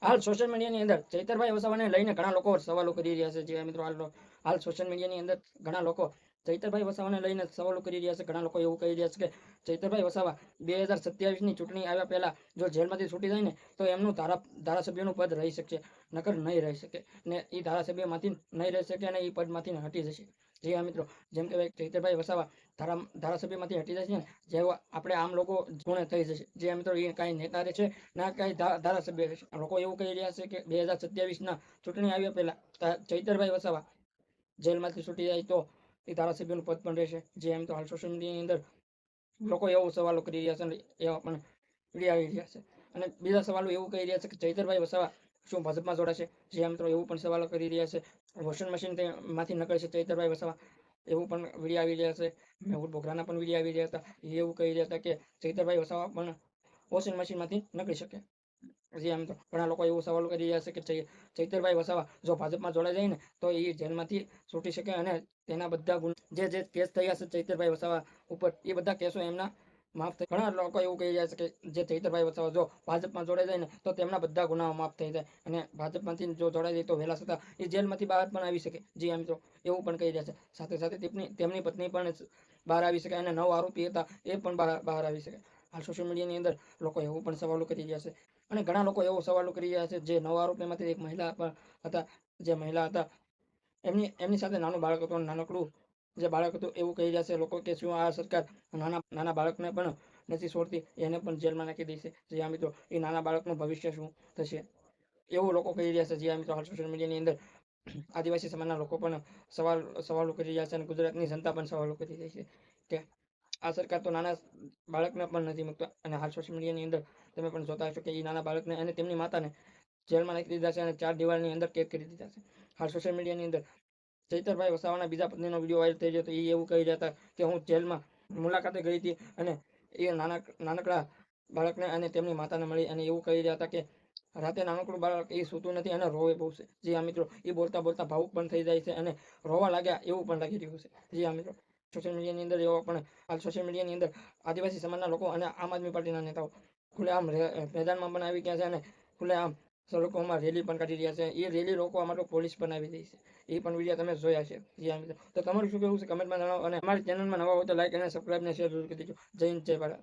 હાલ સોશિયલ મીડિયાની અંદર ચૈતરભાઈ વસાવાને લઈને ઘણા લોકો સવાલો કરી રહ્યા છે. જે મિત્રો હાલ સોશિયલ મીડિયાની અંદર ઘણા લોકો ચૈતરભાઈ વસાવાને લઈને સવાલો કરી રહ્યા છે. ઘણા લોકો એવું કહી રહ્યા છે કે ચૈતરભાઈ વસાવા 2027ની ચૂંટણી આવ્યા પહેલા જો જેલમાંથી છૂટી જાય ને તો એમનું ધારાસભ્યનું પદ રહી શકશે, નકર નહીં રહી શકે ને એ ધારાસભ્યમાંથી નહીં રહી શકે અને એ પદમાંથી હટી જશે. જી હા મિત્રો, જેમ કે ચૈતરભાઈ વસાવા ધારાસભ્યમાંથી હટી જશે ને જેવો આપણે આમ લોકો ગુણે થઈ જશે. જે મિત્રો એ કાંઈ નેતા છે ના કાંઈ ધારાસભ્ય રહેશે. લોકો એવું કહી રહ્યા છે કે 2027ના ચૂંટણી આવ્યા પહેલા ચૈતરભાઈ વસાવા જેલમાંથી છૂટી જાય તો એ ધારાસભ્યનું પદ પણ રહેશે. જે એમ તો હાલ સોશિયલ મીડિયાની અંદર લોકો એવો સવાલો કરી રહ્યા છે અને એવા પણ વિડીયો આવી રહ્યા છે. અને બીજા સવાલો એવું કહી રહ્યા છે કે ચૈતરભાઈ વસાવા શું ભાજપમાં જોડાશે. જે મિત્રો એવું પણ સવાલો કરી રહ્યા છે. વોશિંગ મશીન માંથી નકળશે ચૈતરભાઈ વસાવા, એવું પણ વિડીયો આવી રહ્યા છે. મેહુલ બોગરાના પણ વિડીયો આવી રહ્યા હતા. એ એવું કહી રહ્યા હતા કે ચૈતરભાઈ વસાવા પણ વોશિંગ મશીનમાંથી નીકળી શકે. જે આમ તો ઘણા લોકો એવું સવાલ કરી રહ્યા છે કે ચૈતરભાઈ વસાવા જો ભાજપમાં જોડાઈ જાય ને તો એ જેલમાંથી છૂટી શકે અને તેના બધા જે કેસ થયા છે ચૈતરભાઈ વસાવા ઉપર એ બધા કેસો એમના માફ થઈ. ઘણા લોકો એવું કહી રહ્યા છે કે જે ચૈતરભાઈ વસાવા જો ભાજપમાં જોડાઈ જાય ને તો તેમના બધા ગુનાઓ માફ થઈ જાય અને ભાજપમાંથી જો જોડાઈ જાય તો વહેલા છતાં એ જેલમાંથી બહાર પણ આવી શકે. જે આમ તો એવું પણ કહી રહ્યા છે. સાથે સાથે તેમની પત્ની પણ બહાર આવી શકે અને 9 આરોપી હતા એ પણ બહાર આવી શકે. હાલ સોશિયલ મીડિયાની અંદર લોકો એવું પણ સવાલો કરી રહ્યા છે અને ઘણા લોકો એવો સવાલો કરી રહ્યા છે. જે 9 આરોપીમાંથી એક મહિલા પણ હતા. જે મહિલા હતા એમની સાથે નાનું બાળક હતું, નાનકડું જે બાળક હતું. એવું કહી રહ્યા છે લોકો કે શું આ સરકાર નાના બાળકને પણ નથી છોડતી, એને પણ જેલમાં નાખી દેશે. જે આ મિત્રો એ નાના બાળકનું ભવિષ્ય શું થશે એવું લોકો કહી રહ્યા છે. જે આ મિત્રો હાલ સોશિયલ મીડિયાની અંદર આદિવાસી સમાજના લોકો પણ સવાલો કરી રહ્યા છે અને ગુજરાતની જનતા પણ સવાલો કરી રહી છે કે આ સરકાર તો નાના બાળકને પણ નથી મૂકતા. અને હાલ સોશિયલ મીડિયાની અંદર તમે પણ જોતા હશો કે એ નાના બાળકને અને તેમની માતાને જેલમાં નાખી દીધા છે અને 4 દિવાલની અંદર કેદ કરી દીધા છે. હાલ સોશિયલ મીડિયાની અંદર ચૈતરભાઈ વસાવાના બીજા પત્નીનો વિડીયો વાયરલ થઈ ગયો હતો. એ એવું કહી રહ્યા હતા કે હું જેલમાં મુલાકાતે ગઈ હતી અને એ નાનકડા બાળકને અને તેમની માતાને મળી અને એવું કહી રહ્યા હતા કે રાતે નાનકડું બાળક એ સૂતું નથી અને રોવે બહુ છે. જે આ મિત્રો એ બોલતા બોલતા ભાવુક પણ થઈ જાય છે અને રોવા લાગ્યા એવું પણ લાગી રહ્યું છે. જે આ મિત્રો સોશિયલ મીડિયાની અંદર એવો પણ હાલ સોશિયલ મીડિયાની અંદર આદિવાસી સમાજના લોકો અને આમ આદમી પાર્ટીના નેતાઓ ખુલ્લેઆમ મેદાનમાં પણ આવી ગયા છે અને ખુલ્લેઆમ સડકોમાં રેલી પણ કાઢી રહ્યા છે. એ રેલી રોકવા માટે પોલીસ પણ આવી રહી છે. એ પણ વિડીયો તમે જોયા છે. જી મિત્રો, તો તમારું શું કહેવું છે કમેન્ટમાં જણાવો અને અમારી ચેનલમાં નવા હોય તો લાઈક અને સબસ્ક્રાઈબ અને શેર જરૂર કરી દેજો. જય હિન્દ, જય ભારત.